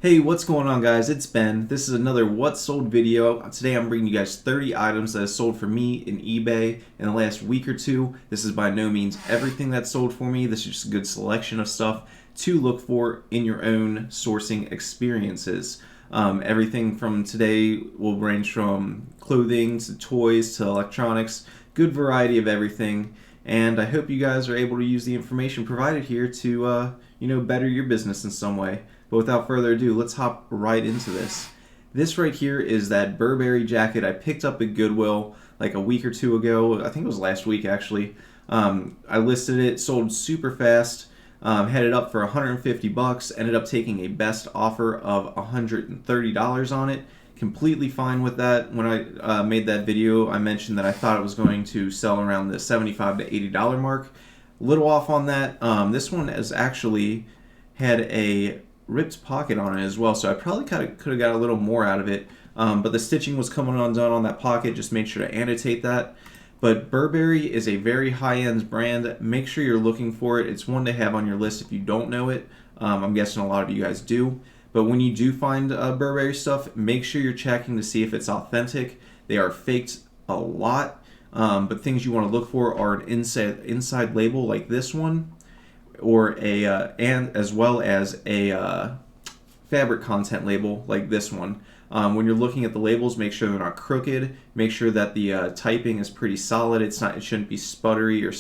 Hey, what's going on, guys? It's Ben. This is another What Sold video. Today I'm bringing you guys 30 items that have sold for me in eBay in the last week or two. This is by no means everything that's sold for me. This is just a good selection of stuff to look for in your own sourcing experiences. Everything from today will range from clothing to toys to electronics. Good variety of everything. And I hope you guys are able to use the information provided here to, better your business in some way. But without further ado, let's hop right into this. This right here is that Burberry jacket I picked up at Goodwill like a week or two ago. I think it was last week actually. I listed it, sold super fast, had it up for 150 bucks, ended up taking a best offer of $130 on it. Completely fine with that. When I made that video, I mentioned that I thought it was going to sell around the $75 to $80 mark. A little off on that. This one has actually had a ripped pocket on it as well, so I probably could have got a little more out of it, but the stitching was coming undone on that pocket. Just made sure to annotate that. But Burberry is a very high-end brand. Make sure you're looking for it. It's one to have on your list if you don't know it. I'm guessing a lot of you guys do. But when you do find Burberry stuff, make sure you're checking to see if it's authentic. They are faked a lot, but things you want to look for are an inside label like this one, or and as well as a fabric content label like this one. When you're looking at the labels, make sure they're not crooked. Make sure that the typing is pretty solid. It shouldn't be sputtery or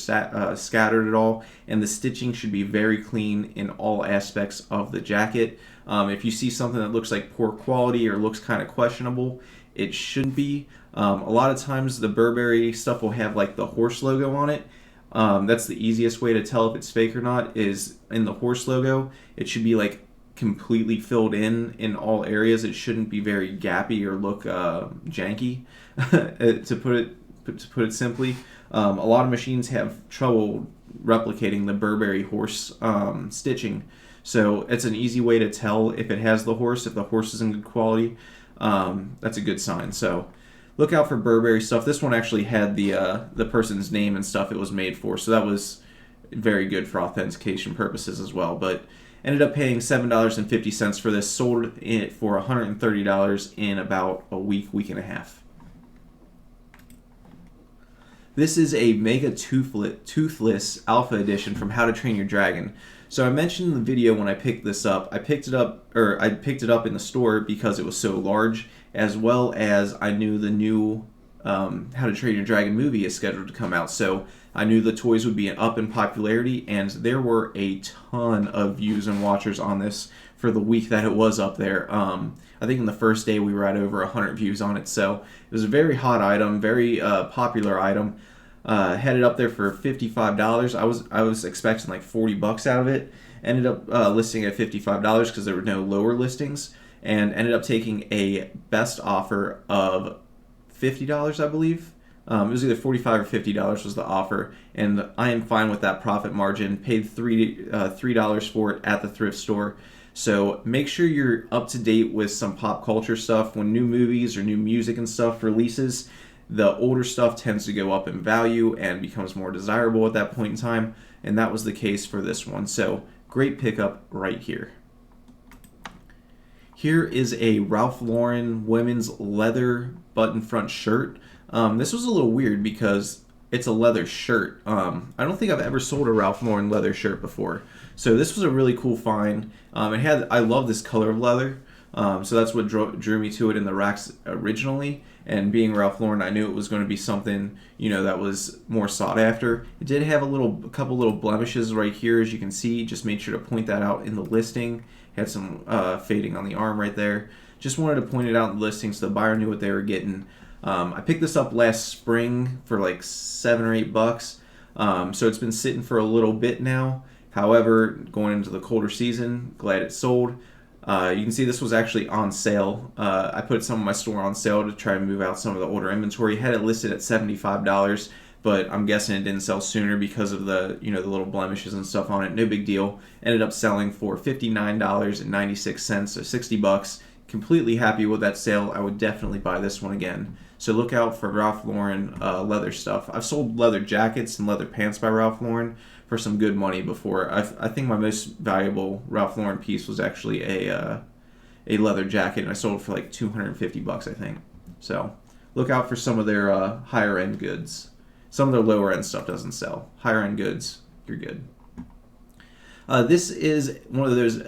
scattered at all, and the stitching should be very clean in all aspects of the jacket. If you see something that looks like poor quality or looks kind of questionable, it shouldn't be. A lot of times the Burberry stuff will have like the horse logo on it. That's the easiest way to tell if it's fake or not, is in the horse logo. It should be like completely filled in all areas. It shouldn't be very gappy or look janky, to put it simply. A lot of machines have trouble replicating the Burberry horse stitching, so it's an easy way to tell if it has the horse. If the horse is in good quality, that's a good sign. So look out for Burberry stuff. This one actually had the person's name and stuff it was made for, so that was very good for authentication purposes as well. But ended up paying $7.50 for this. Sold it for $130 in about a week and a half. This is a Mega Toothless Alpha Edition from How to Train Your Dragon. So I mentioned in the video when I picked this up, I picked it up in the store because it was so large, as well as I knew the new How to Train Your Dragon movie is scheduled to come out. So I knew the toys would be up in popularity, and there were a ton of views and watchers on this for the week that it was up there. I think in the first day we were at over 100 views on it, so it was a very hot item, very popular item. Had it up there for $55. I was expecting like 40 bucks out of it. Ended up listing at $55 because there were no lower listings, and ended up taking a best offer of $50, I believe. It was either $45 or $50 was the offer, and I am fine with that profit margin. Paid $3 for it at the thrift store. So make sure you're up to date with some pop culture stuff. When new movies or new music and stuff releases, the older stuff tends to go up in value and becomes more desirable at that point in time, and that was the case for this one. So great pickup right here. Here is a Ralph Lauren women's leather button front shirt. This was a little weird because it's a leather shirt. I don't think I've ever sold a Ralph Lauren leather shirt before, so this was a really cool find. I love this color of leather, so that's what drew me to it in the racks originally. And being Ralph Lauren, I knew it was going to be something that was more sought after. It did have a couple little blemishes right here, as you can see. Just made sure to point that out in the listing. Had some fading on the arm right there. Just wanted to point it out in the listing so the buyer knew what they were getting. I picked this up last spring for like $7 or $8. So it's been sitting for a little bit now. However, going into the colder season, glad it sold. You can see this was actually on sale. I put some of my store on sale to try and move out some of the older inventory. Had it listed at $75, but I'm guessing it didn't sell sooner because of the the little blemishes and stuff on it. No big deal. Ended up selling for $59.96, so 60 bucks. Completely happy with that sale. I would definitely buy this one again. So look out for Ralph Lauren leather stuff. I've sold leather jackets and leather pants by Ralph Lauren for some good money before. I think my most valuable Ralph Lauren piece was actually a leather jacket, and I sold it for like 250 bucks, I think. So look out for some of their higher end goods. Some of their lower end stuff doesn't sell. Higher end goods, you're good. This is one of those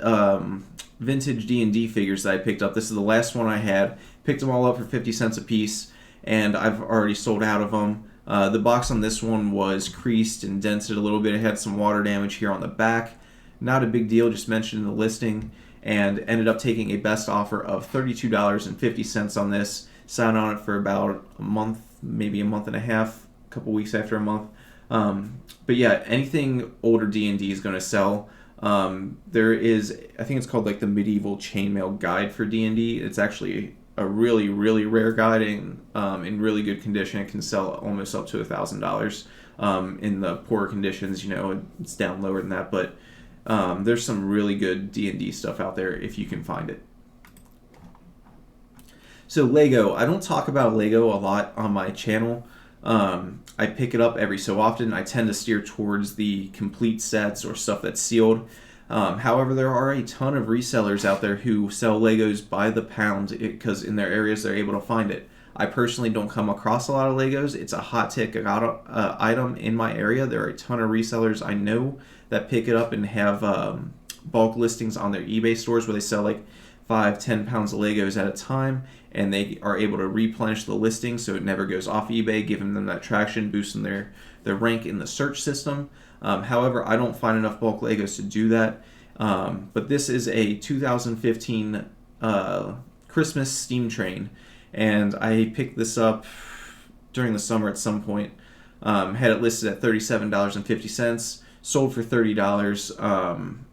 vintage D&D figures that I picked up. This is the last one I had. Picked them all up for 50 cents a piece, and I've already sold out of them. The box on this one was creased and dented a little bit. It had some water damage here on the back. Not a big deal, just mentioned in the listing, and ended up taking a best offer of $32.50 on this. Sat on it for about a month, maybe a month and a half, a couple weeks after a month. But yeah, anything older D&D is going to sell. There is, I think it's called like the Medieval Chainmail Guide for D&D. It's actually a really, really rare guide in really good condition. It can sell almost up to $1,000. In the poorer conditions, you know, it's down lower than that. But there's some really good D&D stuff out there if you can find it. So Lego, I don't talk about Lego a lot on my channel. I pick it up every so often. I tend to steer towards the complete sets or stuff that's sealed. However, there are a ton of resellers out there who sell Legos by the pound because in their areas they're able to find it. I personally don't come across a lot of Legos. It's a hot ticket item in my area. There are a ton of resellers I know that pick it up and have bulk listings on their eBay stores where they sell like 5-10 pounds of Legos at a time, and they are able to replenish the listing so it never goes off eBay, giving them that traction, boosting their rank in the search system. However, I don't find enough bulk Legos to do that. But this is a 2015 Christmas steam train, and I picked this up during the summer at some point. Had it listed at $37.50, sold for $30.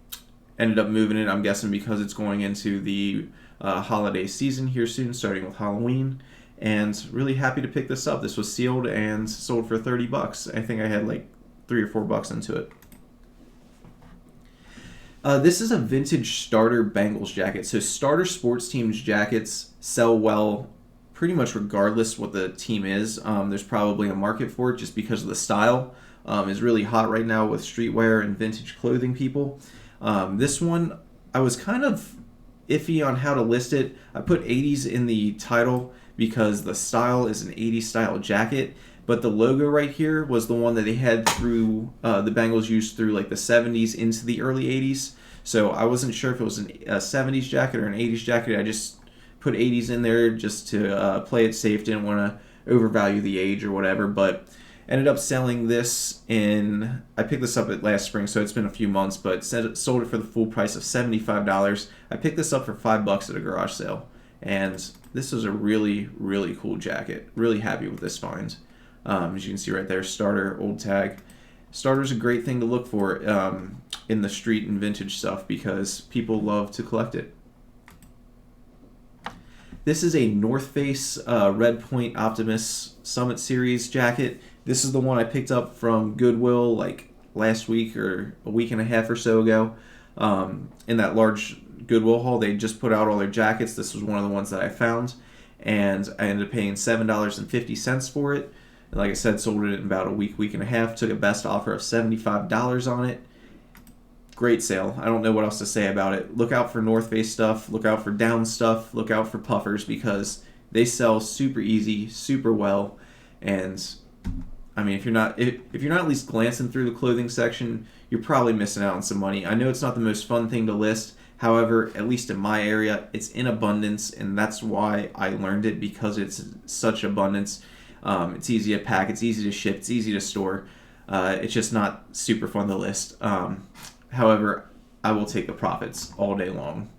Ended up moving it, I'm guessing because it's going into the holiday season here soon, starting with Halloween. And really happy to pick this up. This was sealed and sold for 30 bucks. I think I had like 3 or 4 bucks into it. This is a vintage starter Bengals jacket. So starter sports teams jackets sell well pretty much regardless what the team is. There's probably a market for it just because of the style. Is really hot right now with streetwear and vintage clothing people. This one, I was kind of iffy on how to list it. I put 80s in the title because the style is an 80s style jacket, but the logo right here was the one that they had through the Bengals used through like the 70s into the early 80s. So I wasn't sure if it was a 70s jacket or an 80s jacket. I just put 80s in there just to play it safe. Didn't want to overvalue the age or whatever, but ended up selling this I picked this up last spring, so it's been a few months, but sold it for the full price of $75. I picked this up for $5 at a garage sale, and this is a really, really cool jacket. Really happy with this find. As you can see right there, starter, old tag. Starter's a great thing to look for in the street and vintage stuff because people love to collect it. This is a North Face Red Point Optimus Summit Series jacket. This is the one I picked up from Goodwill like last week or a week and a half or so ago. In that large Goodwill haul, they just put out all their jackets. This was one of the ones that I found, and I ended up paying $7.50 for it. And like I said, sold it in about a week and a half. Took a best offer of $75 on it. Great sale. I don't know what else to say about it. Look out for North Face stuff. Look out for down stuff. Look out for puffers because they sell super easy, super well, and I mean, if you're not at least glancing through the clothing section, you're probably missing out on some money. I know it's not the most fun thing to list. However, at least in my area, it's in abundance, and that's why I learned it, because it's such abundance. It's easy to pack, it's easy to ship, it's easy to store. It's just not super fun to list. However, I will take the profits all day long.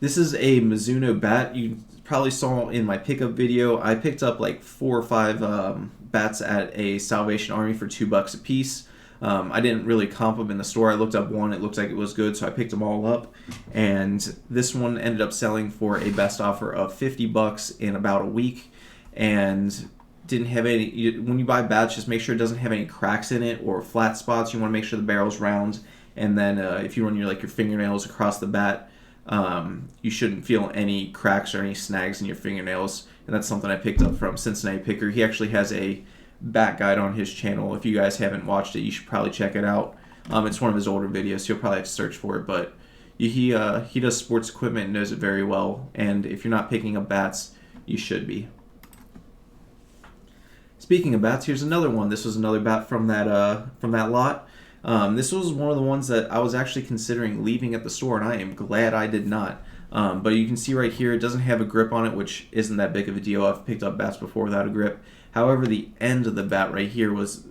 This is a Mizuno bat. You probably saw in my pickup video. I picked up like 4 or 5 bats at a Salvation Army for $2 a piece. I didn't really comp them in the store. I looked up one. It looked like it was good, so I picked them all up. And this one ended up selling for a best offer of $50 in about a week. And didn't have any. When you buy bats, just make sure it doesn't have any cracks in it or flat spots. You want to make sure the barrel's round. And then if you run your fingernails across the bat, you shouldn't feel any cracks or any snags in your fingernails. And that's something I picked up from Cincinnati Picker. He actually has a bat guide on his channel. If you guys haven't watched it, you should probably check it out. It's one of his older videos, so you'll probably have to search for it, but He does sports equipment and knows it very well. And if you're not picking up bats, you should be. Speaking of bats, here's another one. This was another bat from that lot. This was one of the ones that I was actually considering leaving at the store, and I am glad I did not. But you can see right here, it doesn't have a grip on it, which isn't that big of a deal. I've picked up bats before without a grip. However, the end of the bat right here was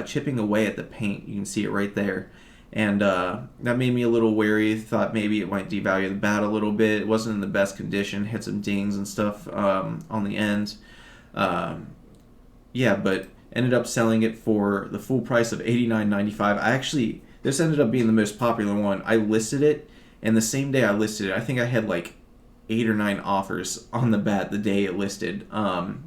chipping away at the paint. You can see it right there. And that made me a little wary. Thought maybe it might devalue the bat a little bit. It wasn't in the best condition. Hit some dings and stuff on the end. Yeah, but ended up selling it for the full price of $89.95. This ended up being the most popular one. I listed it, and the same day I listed it, I think I had like 8 or 9 offers on the bat the day it listed.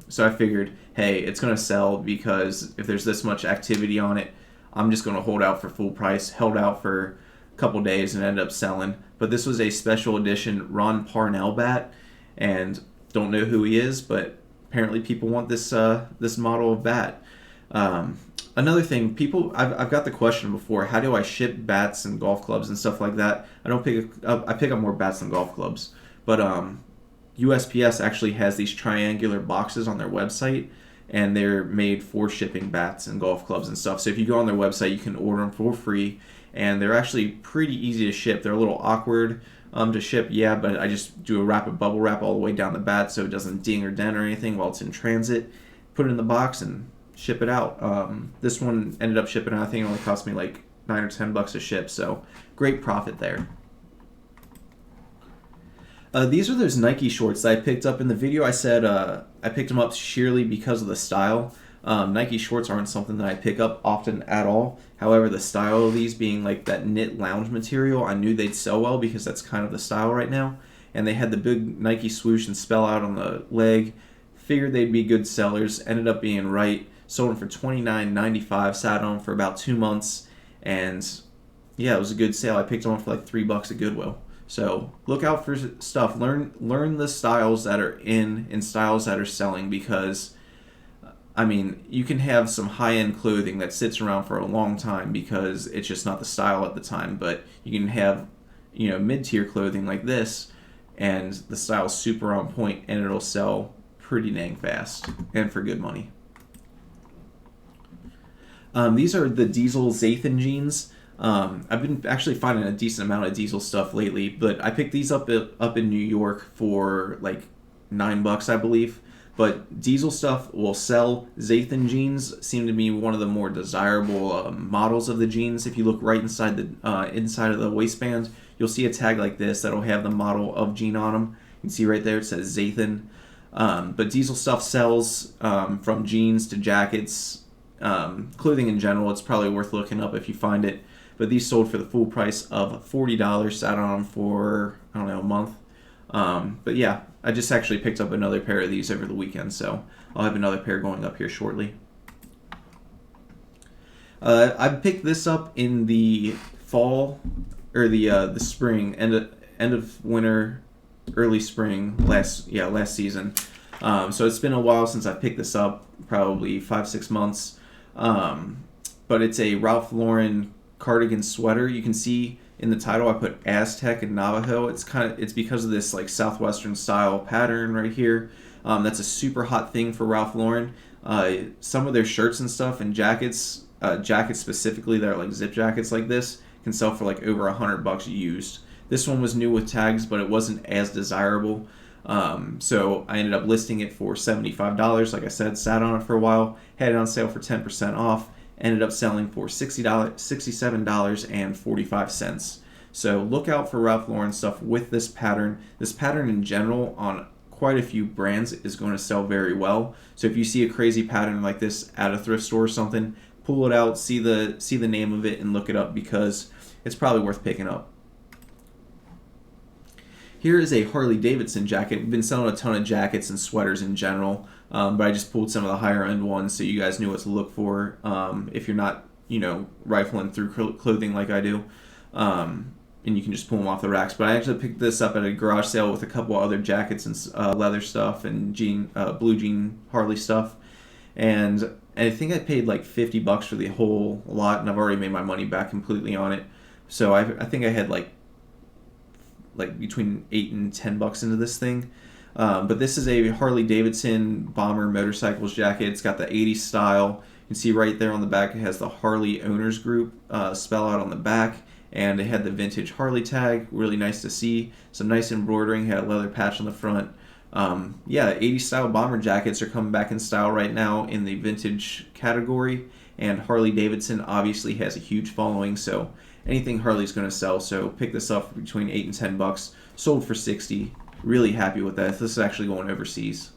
So I figured, hey, it's going to sell because if there's this much activity on it, I'm just going to hold out for full price. Held out for a couple days and ended up selling. But this was a special edition Ron Parnell bat, and don't know who he is, but apparently people want this model of bat. Another thing, I've got the question before, how do I ship bats and golf clubs and stuff like that? I pick up more bats than golf clubs, but USPS actually has these triangular boxes on their website, and they're made for shipping bats and golf clubs and stuff. So if you go on their website, you can order them for free, and they're actually pretty easy to ship. They're a little awkward to ship, yeah, but I just do a rapid bubble wrap all the way down the bat so it doesn't ding or dent or anything while it's in transit. Put it in the box and ship it out. This one ended up shipping out. I think it only cost me like $9 or $10 to ship, so great profit there. These are those Nike shorts that I picked up in the video. I said I picked them up sheerly because of the style. Nike shorts aren't something that I pick up often at all. However, the style of these being like that knit lounge material, I knew they'd sell well because that's kind of the style right now. And they had the big Nike swoosh and spell out on the leg. Figured they'd be good sellers. Ended up being right. Sold them for $29.95. Sat on them for about 2 months. And yeah, it was a good sale. I picked them up for like $3 at Goodwill. So look out for stuff. Learn the styles that are in and styles that are selling, because I mean, you can have some high-end clothing that sits around for a long time because it's just not the style at the time, but you can have, mid-tier clothing like this, and the style's super on point, and it'll sell pretty dang fast, and for good money. These are the Diesel Zathan jeans. I've been actually finding a decent amount of Diesel stuff lately, but I picked these up in New York for like $9, I believe. But Diesel stuff will sell. Zathan jeans seem to be one of the more desirable models of the jeans. If you look right inside of the waistband, you'll see a tag like this that'll have the model of jean on them. You can see right there it says Zathan. But Diesel stuff sells from jeans to jackets, clothing in general. It's probably worth looking up if you find it. But these sold for the full price of $40. Sat on them for, a month. But yeah, I just actually picked up another pair of these over the weekend, so I'll have another pair going up here shortly. I picked this up in the fall, or the spring, end of winter, early spring last season. So it's been a while since I picked this up, probably 5-6 months. But it's a Ralph Lauren cardigan sweater. You can see in the title I put Aztec and Navajo. It's because of this like southwestern style pattern right here. That's a super hot thing for Ralph Lauren. Some of their shirts and stuff and jackets specifically that are like zip jackets like this can sell for like over $100 used. This one was new with tags, but it wasn't as desirable. So I ended up listing it for $75. Like I said, sat on it for a while, had it on sale for 10% off. Ended up selling for $67.45. So look out for Ralph Lauren stuff with this pattern. This pattern in general on quite a few brands is going to sell very well. So if you see a crazy pattern like this at a thrift store or something, pull it out, see the name of it, and look it up because it's probably worth picking up. Here is a Harley Davidson jacket. We've been selling a ton of jackets and sweaters in general, but I just pulled some of the higher end ones so you guys knew what to look for if you're not, rifling through clothing like I do. And you can just pull them off the racks. But I actually picked this up at a garage sale with a couple other jackets and leather stuff and blue jean Harley stuff. And I think I paid like $50 for the whole lot, and I've already made my money back completely on it. So I think I had like like between $8 and $10 into this thing. But this is a Harley Davidson bomber motorcycles jacket. It's got the 80s style. You can see right there on the back it has the Harley Owners Group spell out on the back, and it had the vintage Harley tag. Really nice to see. Some nice embroidering. Had a leather patch on the front. Yeah, 80s style bomber jackets are coming back in style right now in the vintage category, and Harley Davidson obviously has a huge following, so anything Harley's going to sell. So pick this up for between $8 and $10. Sold for $60. Really happy with that. This is actually going overseas.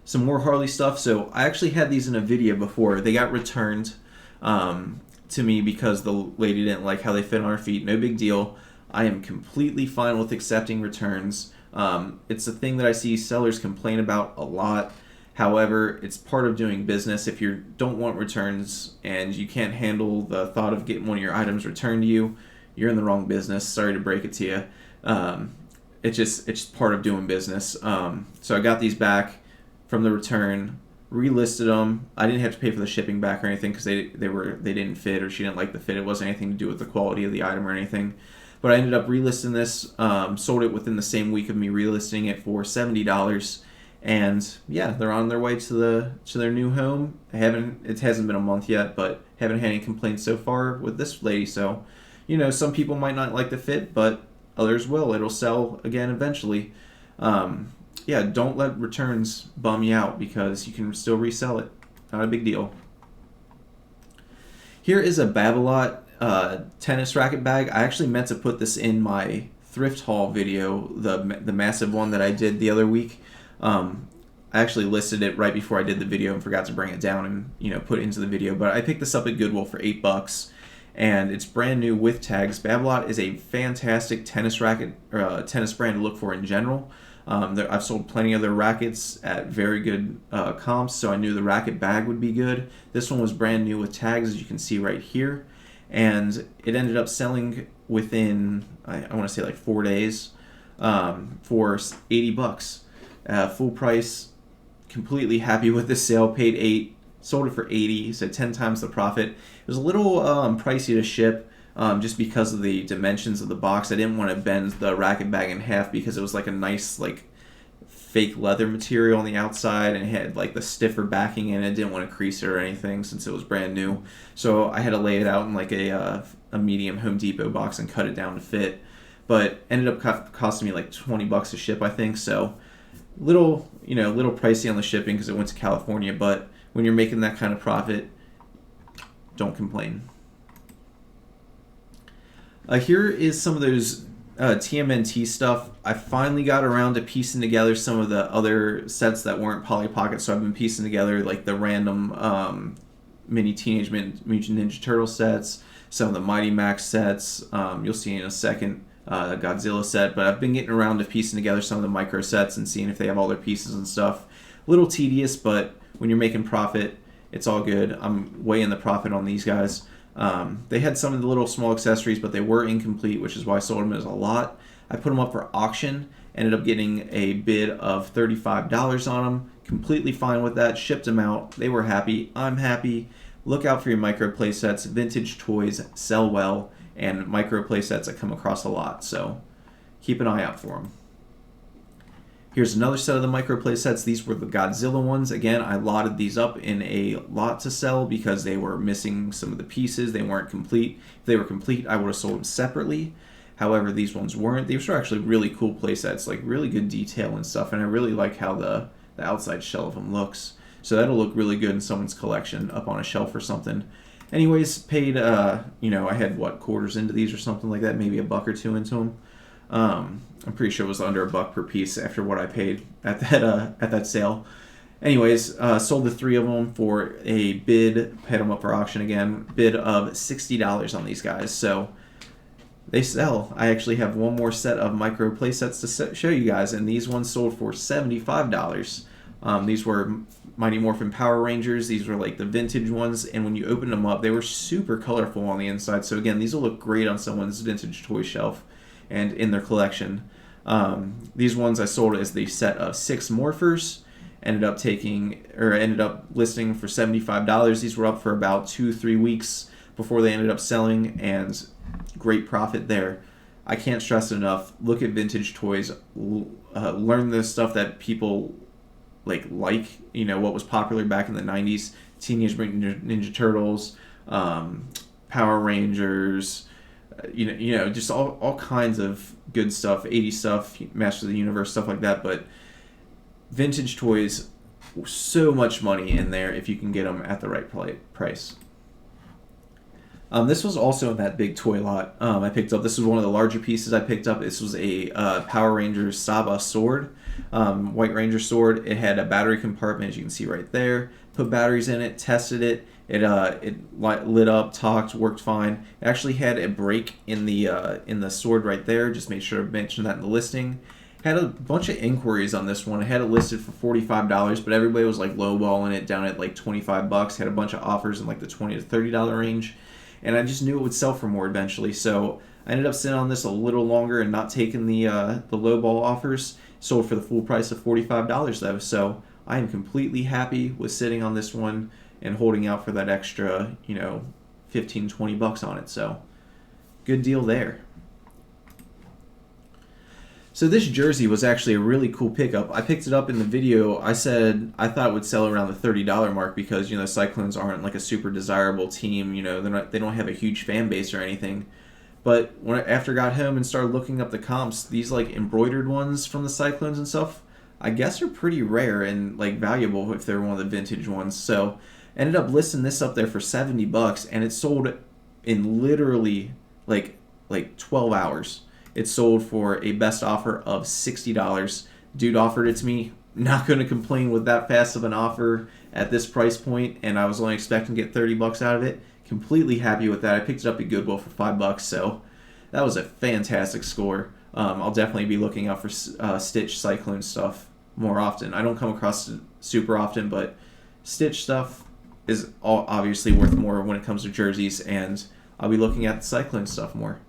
Some more Harley stuff. So I actually had these in a video before. They got returned to me because the lady didn't like how they fit on her feet. No big deal. I am completely fine with accepting returns. It's a thing that I see sellers complain about a lot. However, it's part of doing business. If you don't want returns and you can't handle the thought of getting one of your items returned to you, you're in the wrong business. Sorry to break it to you. It's part of doing business. So I got these back from the return, relisted them. I didn't have to pay for the shipping back or anything because they didn't fit, or she didn't like the fit. It wasn't anything to do with the quality of the item or anything. But I ended up relisting this, sold it within the same week of me relisting it for $70. And yeah, they're on their way to their new home. It hasn't been a month yet, but haven't had any complaints so far with this lady. So, some people might not like the fit, but others will. It'll sell again eventually. Yeah, don't let returns bum you out because you can still resell it. Not a big deal. Here is a Babolat tennis racket bag. I actually meant to put this in my thrift haul video, the massive one that I did the other week. I actually listed it right before I did the video and forgot to bring it down and put it into the video. But I picked this up at Goodwill for $8, and it's brand new with tags. Babolat is a fantastic tennis racket or tennis brand to look for in general. I've sold plenty of their rackets at very good comps, so I knew the racket bag would be good. This one was brand new with tags, as you can see right here, and it ended up selling within I want to say like 4 days for $80. Full price. Completely happy with the sale. Paid $8, sold it for $80, so 10 times the profit. It was a little pricey to ship just because of the dimensions of the box. I didn't want to bend the racket bag in half because it was like a nice fake leather material on the outside, and it had like the stiffer backing in it. I didn't want to crease it or anything since it was brand new. So I had to lay it out in like a medium Home Depot box and cut it down to fit. But ended up costing me like $20 to ship, I think. So little pricey on the shipping because it went to California, but when you're making that kind of profit, don't complain. Here is some of those TMNT stuff. I finally got around to piecing together some of the other sets that weren't Polly Pocket, so I've been piecing together like the random mini Teenage Mutant Ninja Turtle sets, some of the Mighty Max sets. You'll see in a second. The Godzilla set, but I've been getting around to piecing together some of the micro sets and seeing if they have all their pieces and stuff. A little tedious, but when you're making profit, it's all good. I'm weighing the profit on these guys. They had some of the little small accessories, but they were incomplete, which is why I sold them as a lot. I put them up for auction, ended up getting a bid of $35 on them. Completely fine with that. Shipped them out. They were happy. I'm happy. Look out for your micro play sets. Vintage toys sell well, and micro play sets I come across a lot, so keep an eye out for them. Here's another set of the micro play sets. These were the Godzilla ones. Again, I lotted these up in a lot to sell because they were missing some of the pieces. They weren't complete. If they were complete, I would have sold them separately. However, these ones weren't. These were actually really cool play sets, like really good detail and stuff, and I really like how the outside shell of them looks. So that'll look really good in someone's collection up on a shelf or something. Anyways, paid, I had quarters into these or something like that, maybe $1 or $2 into them. I'm pretty sure it was under $1 per piece after what I paid at that sale. Anyways, sold the 3 of them for a bid, had them up for auction again, bid of $60 on these guys. So they sell. I actually have one more set of micro play sets to show you guys, and these ones sold for $75. These were Mighty Morphin Power Rangers. These were like the vintage ones, and when you opened them up, they were super colorful on the inside. So again, these will look great on someone's vintage toy shelf and in their collection. These ones I sold as the set of 6 Morphers. Ended up listing for $75. These were up for about 2-3 weeks before they ended up selling, and great profit there. I can't stress it enough. Look at vintage toys. Learn the stuff that people like. You know, what was popular back in the 90s. Teenage Mutant Ninja Turtles, Power Rangers, just all kinds of good stuff, 80s stuff, Masters of the Universe, stuff like that. But vintage toys, so much money in there if you can get them at the right price. This was also in that big toy lot I picked up. This was one of the larger pieces I picked up. This was a Power Rangers Saba sword, White Ranger sword. It had a battery compartment, as you can see right there. Put batteries in it, tested it. It lit up, talked, worked fine. It actually had a break in the sword right there. Just made sure to mention that in the listing. Had a bunch of inquiries on this one. I had it listed for $45, but everybody was like lowballing it down at like $25. Had a bunch of offers in like the $20 to $30 range, and I just knew it would sell for more eventually. So I ended up sitting on this a little longer and not taking the lowball offers. Sold for the full price of $45 though. So I am completely happy with sitting on this one and holding out for that extra, $15-20 on it. So good deal there. So this jersey was actually a really cool pickup. I picked it up in the video. I said I thought it would sell around the $30 mark because, Cyclones aren't like a super desirable team. They don't have a huge fan base or anything. But after I got home and started looking up the comps, these like embroidered ones from the Cyclones and stuff, I guess are pretty rare and like valuable if they're one of the vintage ones. So I ended up listing this up there for $70, and it sold in literally like 12 hours. It sold for a best offer of $60. Dude offered it to me. Not going to complain with that fast of an offer at this price point, and I was only expecting to get $30 out of it. Completely happy with that. I picked it up at Goodwill for $5, so that was a fantastic score. I'll definitely be looking out for Stitch Cyclone stuff more often. I don't come across it super often, but Stitch stuff is obviously worth more when it comes to jerseys, and I'll be looking at the Cyclone stuff more.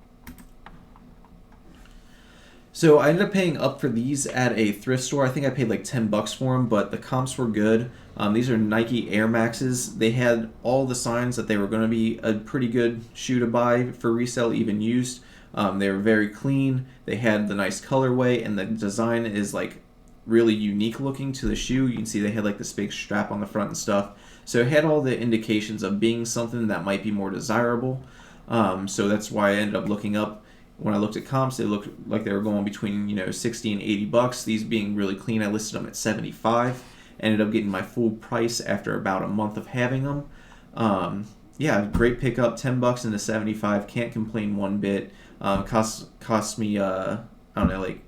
So I ended up paying up for these at a thrift store. I think I paid like $10 for them, but the comps were good. These are Nike Air Maxes. They had all the signs that they were going to be a pretty good shoe to buy for resale, even used. They were very clean. They had the nice colorway, and the design is like really unique looking to the shoe. You can see they had like this big strap on the front and stuff. So it had all the indications of being something that might be more desirable. So that's why I ended up looking up. When I looked at comps, they looked like they were going between $60 and $80. These being really clean, I listed them at $75. Ended up getting my full price after about a month of having them. Great pickup. $10 into $75. Can't complain one bit. Cost me like $8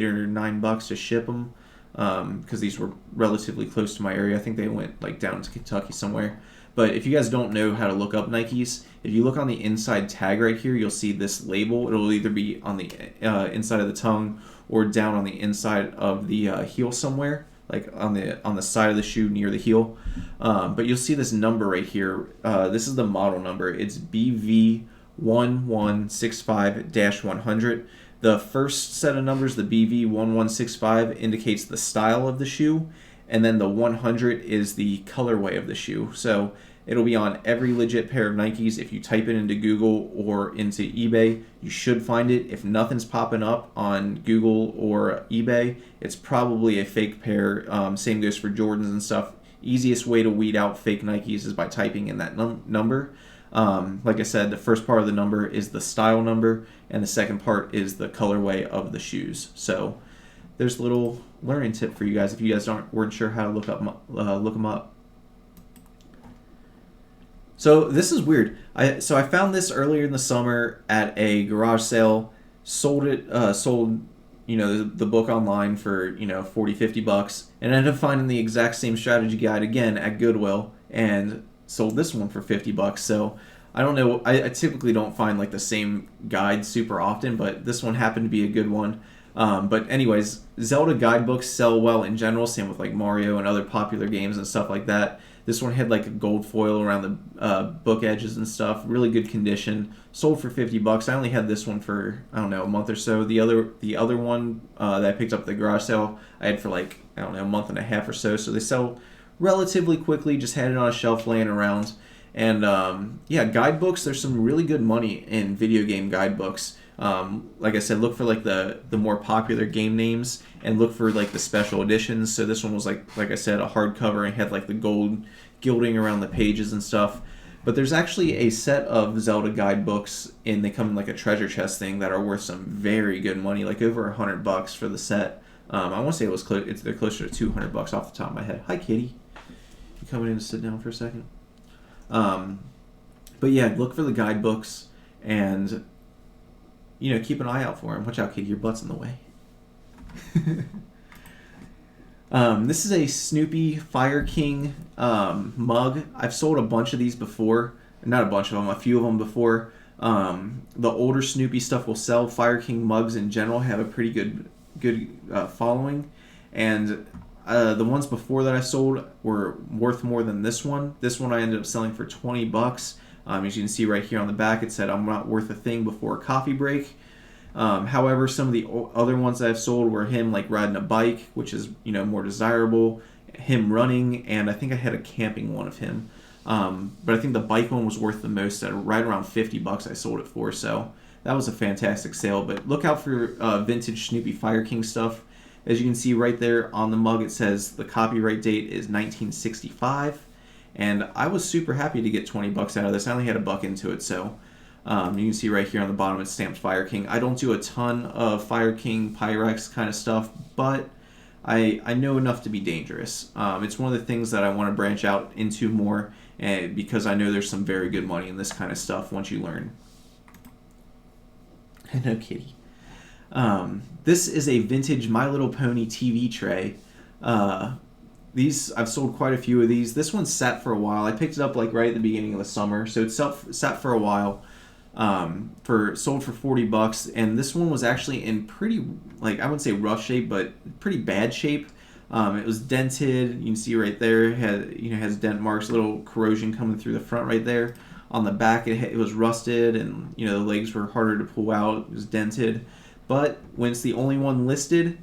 or $9 to ship them because these were relatively close to my area. I think they went like down to Kentucky somewhere. But if you guys don't know how to look up Nikes, if you look on the inside tag right here, you'll see this label. It'll either be on the inside of the tongue or down on the inside of the heel somewhere, like on the side of the shoe near the heel. But you'll see this number right here. This is the model number. It's BV1165-100. The first set of numbers, the BV1165, indicates the style of the shoe, and then the 100 is the colorway of the shoe. So it'll be on every legit pair of Nikes. If you type it into Google or into eBay, you should find it. If nothing's popping up on Google or eBay, it's probably a fake pair. Same goes for Jordans and stuff. Easiest way to weed out fake Nikes is by typing in that number. Like I said, the first part of the number is the style number, and the second part is the colorway of the shoes. So there's a little learning tip for you guys if you guys weren't sure how to look them up. So this is weird. I found this earlier in the summer at a garage sale. Sold the book online for $40-50, and ended up finding the exact same strategy guide again at Goodwill and sold this one for $50. So I don't know. I typically don't find like the same guide super often, but this one happened to be a good one. But anyways, Zelda guidebooks sell well in general. Same with like Mario and other popular games and stuff like that. This one had like a gold foil around the book edges and stuff. Really good condition. Sold for $50. I only had this one for a month or so. The other one that I picked up at the garage sale, I had for like a month and a half or so. So they sell relatively quickly. Just had it on a shelf laying around. And guidebooks. There's some really good money in video game guidebooks. Like I said, look for like the more popular game names, and look for like the special editions. So this one was like I said, a hardcover and had like the gold gilding around the pages and stuff. But there's actually a set of Zelda guidebooks, and they come in like a treasure chest thing that are worth some very good money, like over $100 for the set. I want to say it was they're closer to $200 off the top of my head. Hi, kitty. You coming in to sit down for a second? But yeah, look for the guidebooks and keep an eye out for them. Watch out, kitty. Your butt's in the way. This is a Snoopy Fire King mug. I've sold a bunch of these before. Not a bunch of them, a few of them before. The older Snoopy stuff will sell. Fire King mugs in general have a pretty good following. And the ones before that I sold were worth more than this one. This one I ended up selling for $20. As you can see right here on the back, it said I'm not worth a thing before a coffee break. However, some of the other ones that I've sold were him like riding a bike, which is more desirable, him running, and I think I had a camping one of him. But I think the bike one was worth the most, at right around $50 I sold it for, so that was a fantastic sale. But look out for vintage Snoopy Fire King stuff. As you can see right there on the mug, it says the copyright date is 1965, and I was super happy to get $20 out of this. I only had $1 into it, so you can see right here on the bottom it's stamped Fire King. I don't do a ton of Fire King Pyrex kind of stuff, but I know enough to be dangerous. It's one of the things that I want to branch out into more, because I know there's some very good money in this kind of stuff once you learn. No kitty. This is a vintage My Little Pony TV tray. These I've sold quite a few of these. This one sat for a while. I picked it up like right at the beginning of the summer, so it sat for a while. Sold for $40, and this one was actually in pretty, like, I wouldn't say rough shape, but pretty bad shape. It was dented. You can see right there it has dent marks, little corrosion coming through the front right there. On the back it was rusted, and the legs were harder to pull out. It was dented. But when it's the only one listed,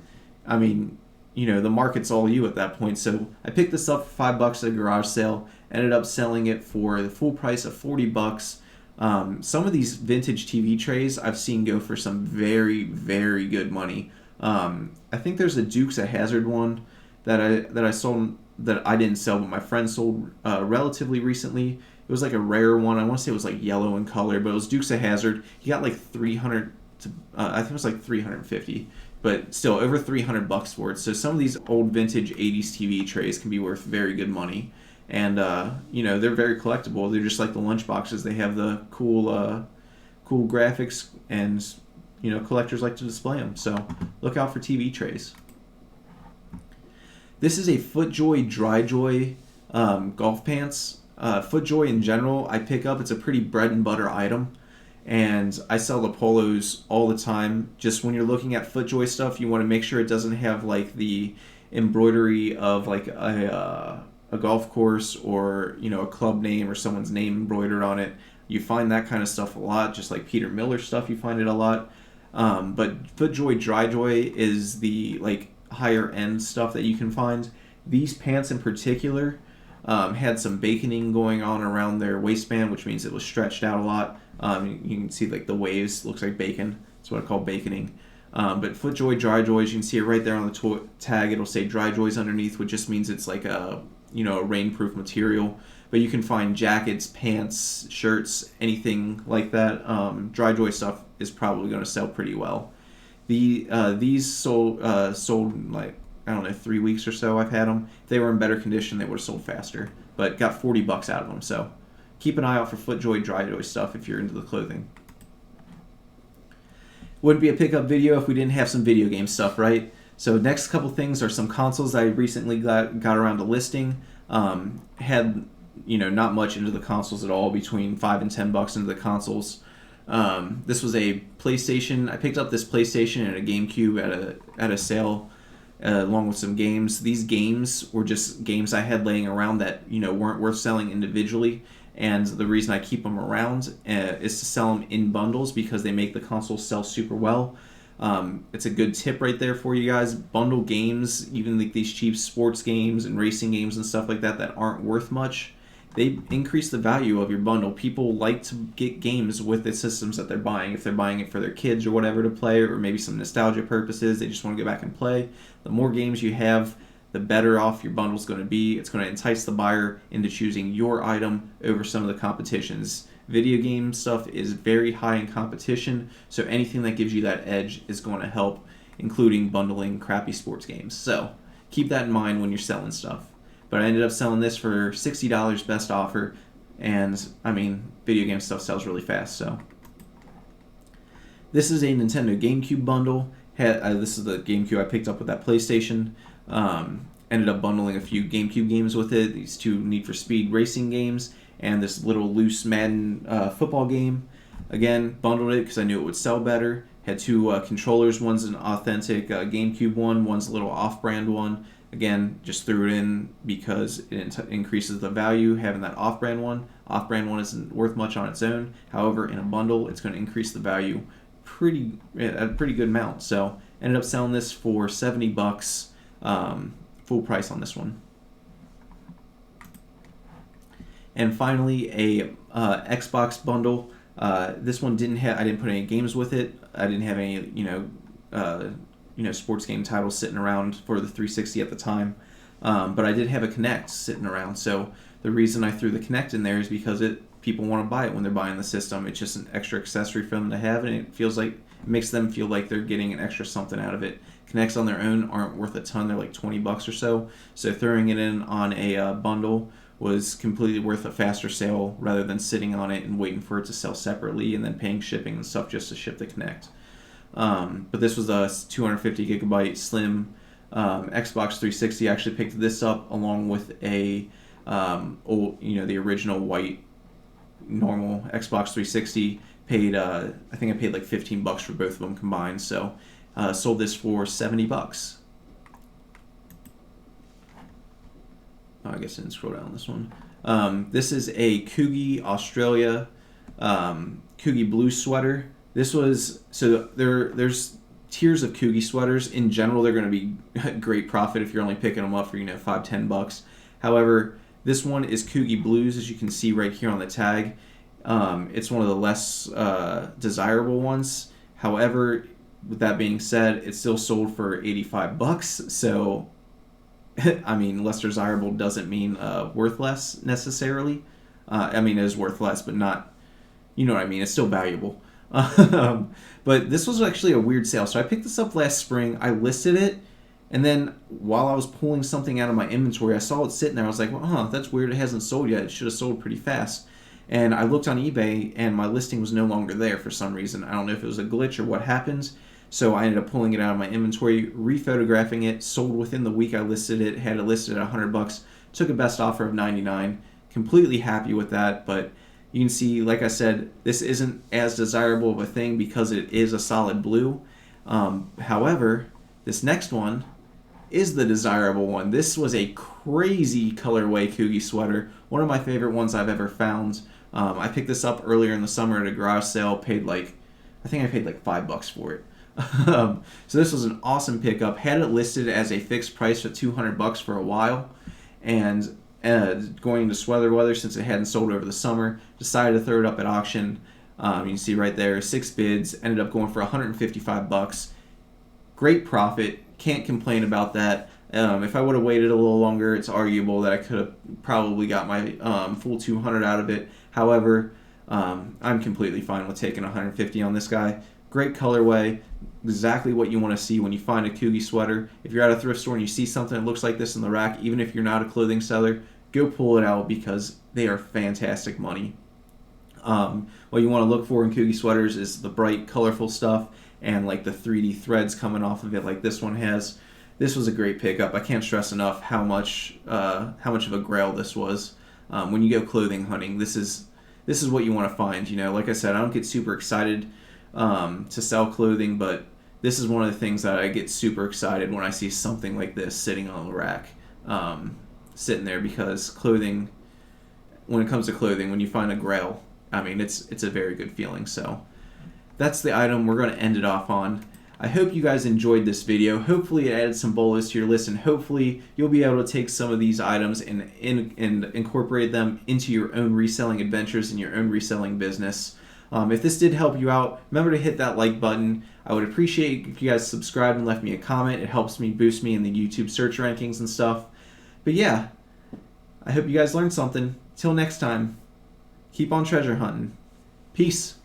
I mean, the market's all you at that point. So I picked this up for $5 at a garage sale. Ended up selling it for the full price of $40. Some of these vintage TV trays I've seen go for some very, very good money. I think there's a Dukes of Hazzard one that I sold, that I didn't sell, but my friend sold relatively recently. It was like a rare one. I want to say it was like yellow in color, but it was Dukes of Hazzard. He got like 300 to, I think it was like 350, but still over $300 for it. So some of these old vintage 80s TV trays can be worth very good money. And they're very collectible. They're just like the lunch boxes. They have the cool graphics, and collectors like to display them. So look out for TV trays. This is a FootJoy DryJoy golf pants. FootJoy in general, I pick up. It's a pretty bread and butter item, and I sell the polos all the time. Just when you're looking at FootJoy stuff, you want to make sure it doesn't have like the embroidery of like a golf course, or a club name or someone's name embroidered on it. You find that kind of stuff a lot, just like Peter Miller stuff, you find it a lot. But FootJoy DryJoy is the like higher end stuff that you can find. These pants in particular had some baconing going on around their waistband, which means it was stretched out a lot. You can see like the waves, looks like bacon. That's what I call baconing. But FootJoy DryJoys, you can see it right there on the tag. It'll say DryJoys underneath, which just means it's like a rainproof material. But you can find jackets, pants, shirts, anything like that. DryJoy stuff is probably going to sell pretty well. These sold in like, I don't know, 3 weeks or so I've had them. If they were in better condition, they would have sold faster. But got $40 out of them. So keep an eye out for FootJoy DryJoy stuff if you're into the clothing. Wouldn't be a pickup video if we didn't have some video game stuff, right? So next couple things are some consoles that I recently got around to listing. Had not much into the consoles at all, between $5 and $10 into the consoles. This was a PlayStation. I picked up this PlayStation and a GameCube at a sale, along with some games. These games were just games I had laying around that weren't worth selling individually. And the reason I keep them around is to sell them in bundles, because they make the consoles sell super well. It's a good tip right there for you guys. Bundle games, even like these cheap sports games and racing games and stuff like that aren't worth much. they increase the value of your bundle. People like to get games with the systems that they're buying. If they're buying it for their kids or whatever to play, or maybe some nostalgia purposes, they just want to go back and play. The more games you have, the better off your bundle's going to be. It's going to entice the buyer into choosing your item over some of the competition's. Video game stuff is very high in competition, so anything that gives you that edge is going to help, including bundling crappy sports games. So keep that in mind when you're selling stuff. But I ended up selling this for $60 best offer, and I mean, video game stuff sells really fast. So this is a Nintendo GameCube bundle. This is the GameCube I picked up with that PlayStation. Ended up bundling a few GameCube games with it. These two Need for Speed racing games and this little loose Madden football game. Again, bundled it because I knew it would sell better. Had two controllers. One's an authentic GameCube one. One's a little off-brand one. Again, just threw it in because it increases the value having that off-brand one. Off-brand one isn't worth much on its own. However, in a bundle, it's going to increase the value at a pretty good amount. So ended up selling this for $70, full price on this one. And finally, a Xbox bundle. This one I didn't put any games with it. I didn't have any sports game titles sitting around for the 360 at the time. But I did have a Kinect sitting around. So the reason I threw the Kinect in there is because people want to buy it when they're buying the system. It's just an extra accessory for them to have, and it makes them feel like they're getting an extra something out of it. Kinects on their own aren't worth a ton. They're like $20 or so. So throwing it in on a bundle was completely worth a faster sale rather than sitting on it and waiting for it to sell separately and then paying shipping and stuff just to ship the Kinect. But this was a 250 gigabyte slim Xbox 360. I actually picked this up along with the original white normal Xbox 360. I think I paid like $15 for both of them combined. So sold this for $70. I guess I didn't scroll down this one. This is a Coogie Australia Coogie blue sweater. This was there's tiers of Coogie sweaters. In general, they're going to be great profit if you're only picking them up for $5-10. However, this one is Coogie Blues, as you can see right here on the tag. It's one of the less desirable ones. However, with that being said, it still sold for $85. So I mean, less desirable doesn't mean worth less necessarily. I mean, it is worth less, but not, you know what I mean? It's still valuable. But this was actually a weird sale. So I picked this up last spring. I listed it, and then while I was pulling something out of my inventory, I saw it sitting there. I was like, well, that's weird. It hasn't sold yet. It should have sold pretty fast. And I looked on eBay, and my listing was no longer there for some reason. I don't know if it was a glitch or what happened. So I ended up pulling it out of my inventory, rephotographing it, sold within the week I listed it, had it listed at $100, took a best offer of $99. Completely happy with that, but you can see, like I said, this isn't as desirable of a thing because it is a solid blue. However, this next one is the desirable one. This was a crazy colorway Coogie sweater, one of my favorite ones I've ever found. I picked this up earlier in the summer at a garage sale, I think I paid like $5 for it. So this was an awesome pickup. Had it listed as a fixed price at $200 for a while, and going into sweater weather, since it hadn't sold over the summer, decided to throw it up at auction. You can see right there, 6 bids, ended up going for $155. Great profit, can't complain about that. If I would have waited a little longer, it's arguable that I could have probably got my full $200 out of it. However, I'm completely fine with taking $150 on this guy. Great colorway, exactly what you want to see when you find a Coogie sweater. If you're at a thrift store and you see something that looks like this in the rack, even if you're not a clothing seller, go pull it out because they are fantastic money. What you want to look for in Coogie sweaters is the bright, colorful stuff and like the 3D threads coming off of it like this one has. This was a great pickup. I can't stress enough how much of a grail this was. When you go clothing hunting, this is what you want to find. Like I said, I don't get super excited to sell clothing, but this is one of the things that I get super excited when I see something like this sitting on the rack, sitting there, because clothing, when it comes to clothing, when you find a grail, I mean, it's a very good feeling. So that's the item we're going to end it off on. I hope you guys enjoyed this video. Hopefully it added some bolos to your list, and hopefully you'll be able to take some of these items and incorporate them into your own reselling adventures and your own reselling business. If this did help you out, remember to hit that like button. I would appreciate if you guys subscribed and left me a comment. It helps me boost me in the YouTube search rankings and stuff. But yeah, I hope you guys learned something. Till next time, keep on treasure hunting. Peace.